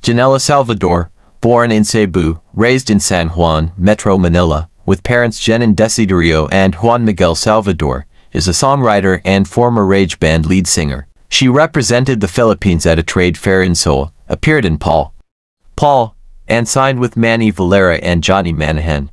Janela Salvador, born in Cebu, raised in San Juan, Metro Manila, with parents Jenin Desiderio and Juan Miguel Salvador, is a songwriter and former Rage Band lead singer. She represented the Philippines at a trade fair in Seoul, appeared in Paul, and signed with Manny Valera and Johnny Manahan.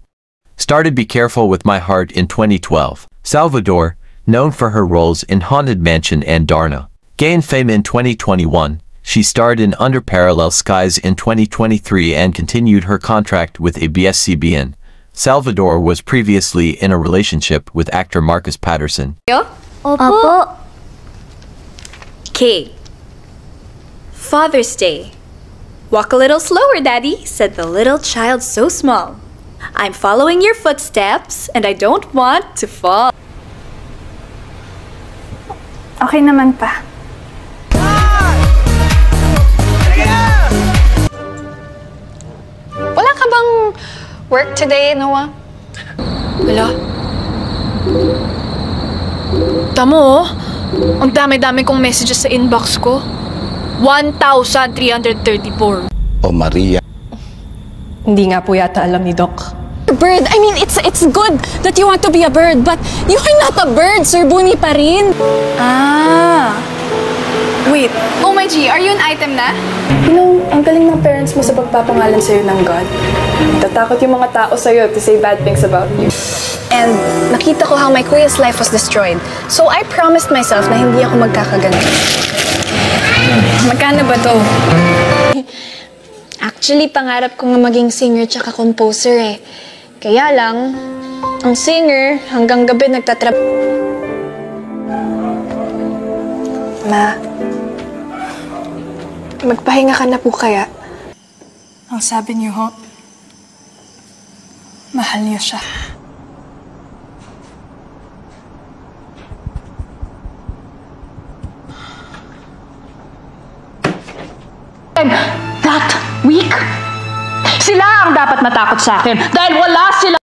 Started Be Careful With My Heart in 2012. Salvador, known for her roles in Haunted Mansion and Darna, gained fame in 2021. She starred in Under Parallel Skies in 2023 and continued her contract with ABS-CBN. Salvador was previously in a relationship with actor Marcus Patterson. Opo. K. Father's Day. Walk a little slower, Daddy, said the little child so small. I'm following your footsteps and I don't want to fall. Okay naman pa. Wala ka bang work today, Noah? Wala. Tamo, ang dami-dami kong messages sa inbox ko. 1,334. Oh, Maria. Hindi nga po yata alam ni Doc. Bird, I mean, it's good that you want to be a bird, but you are not a bird, Sir Bunny pa rin. Ah. Wait, oh my G, are you an item na? You know, ang galing ng parents mo sa pagpapangalan sa'yo ng God. Tatakot yung mga tao sa'yo to say bad things about you. And nakita ko how my kuya's life was destroyed. So I promised myself na hindi ako magkakaganito. Magkano ba to? Actually, pangarap ko nga maging singer tsaka composer eh. Kaya lang, ang singer hanggang gabi nagtatrap... Ma, magpahinga ka na po kaya. Ang sabi niyo ho, mahal niyo siya. That week, sila ang dapat matakot sa akin dahil wala sila